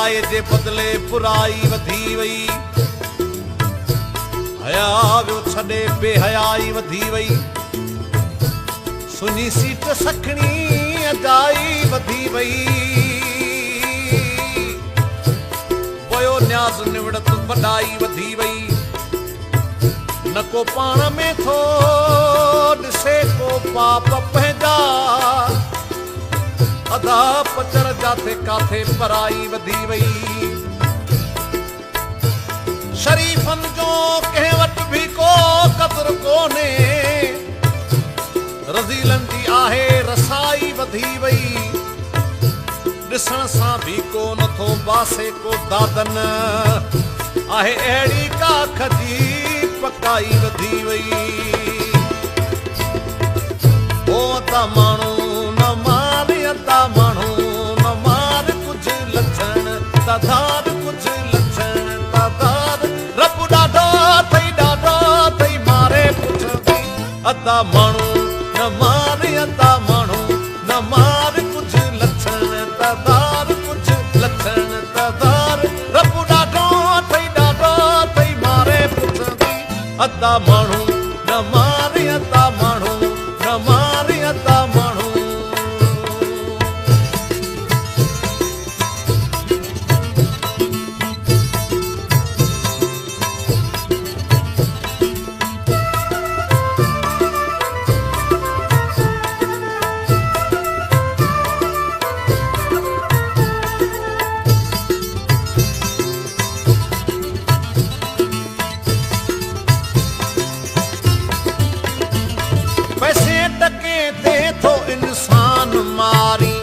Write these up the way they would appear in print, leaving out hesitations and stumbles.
भलाई जे बदिले बुराई वधी वई हया वियो छॾे बेहयाई वधी वई सुनी सीट सखणी अजाई वधी वई पोयो न्याज़ निवड़त वॾाई वधी वई न को पाण में थो ॾिसे को पाप पंहिंजा अधा पचर जाथे काथे पराई वधी वई शरीफन जो कंहिं वटि बि को क़दुरु कोन्हे रज़ीलन जी आहे रसाई वधी वई ॾिसण सां बि को नथो बासे को दादन आहे अहिड़ी काख जी पकाई वधी वई ओ अदा माण्हू न मार अदा माण्हू न मार कुझु लछण तधार कुझु लछण तधार रब ॾाढो अथई मारे पुछंदी अदा माण्हू न मार अदा माण्हू न मार कुझु लछण तधार कुझु लछण तधार रब ॾाढो अथई मारे पुछंदी अदा माण्हू न मार अदा माण्हू न मार अदा माण्हू पैसे टके ते थो इंसान मारी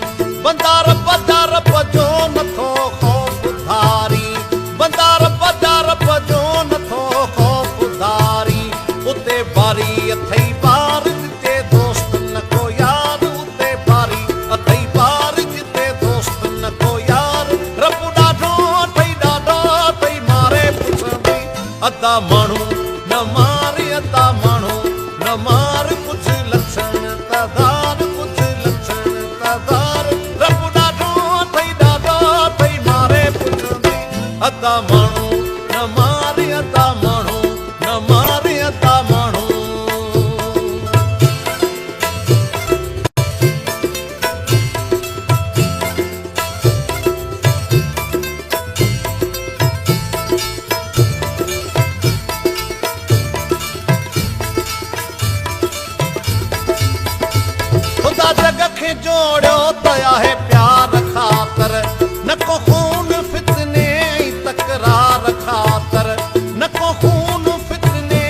बंदार बदार जो नथो ख़ौफ़ धारी बंदार बदार जो नथो ख़ौफ़ धारी उते बारी अथई बार जिते दोस्त न को यार उते बारी अथई बार जिते दोस्त न को यार रब ॾाढो अथई मारे पुछंदी अदा माण्हू न मार अदा माण्हू न मार कुझु लछण तधार कुझु लछण तधार रब ॾाढो अथई मारे पुछंदी अदा माण्हू न मार अदा माण्हू न मार अदा माण्हू जग खे जोड़ियो तया है प्यार खातर न को खून फितने तकरार खातर न को खून फितने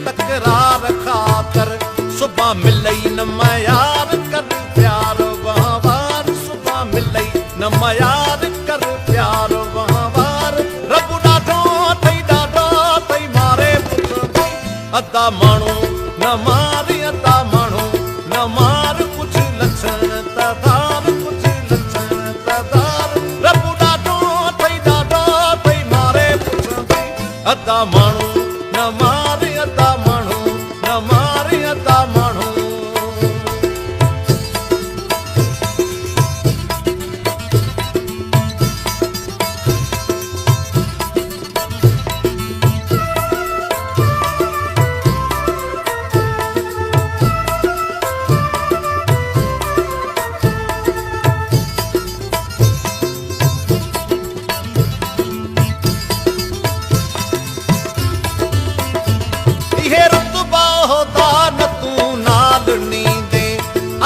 तकरार खातर सुबह मिलई न मयार कर प्यार वहावार सुबह मिलई न मयार कर प्यार वहावार रब ॾाढो अथई मारे पुछंदी अदा माण्हू न मार अदा माण्हू न मार कुझु लछण तधार कुझु लछण तधार रब ॾाढो अथई मारे पुछंदी अदा माण्हू न मार अदा माण्हू न मार अदा माण्हू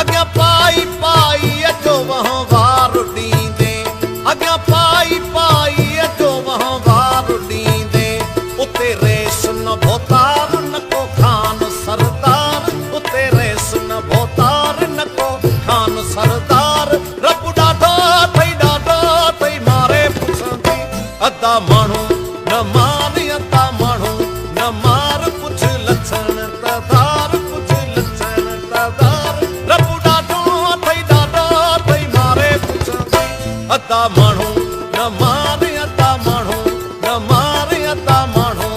अॻियां पाई पाई अचो वहिंवार ॾींदे अॻियां पाई पाई अचो वहिंवार ॾींदे उते रेस न भोतार न को खान सरदार उते रेस न भोतार न को खान सरदार रब ॾाढो अथई मारे पुछंदी अदा माण्हू न मार अदा माण्हू न मार कुझु लछण तधार कुझु लछण तधार रब ॾाढो अथई मारे पुछंदी अदा माण्हू न मार अदा माण्हू न मार अदा माण्हू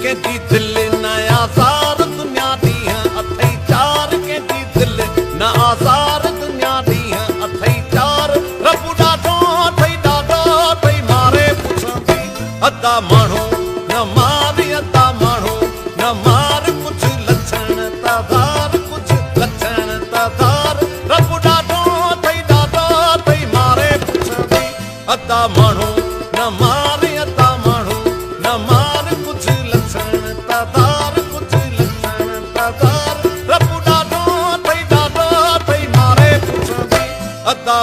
कंहिंजी दिलि न आज़ार दुनिया ॾींहं अथई चार कंहिंजी दिलि न आज़ार दुनिया ॾींहं अथई चार रब ॾाढो अथई मारे पुछंदी अदा माण्हू न मारी अदा माण्हू न मार कुझु लछण तधार कुझु लछण तधार रब ॾाढो अथई मारे पुछंदी अदा माण्हू न मारी अदा माण्हू न मार कुझु लछण तधार कुझु लछण तधार रब ॾाढो अथई मारे पुछंदी अदा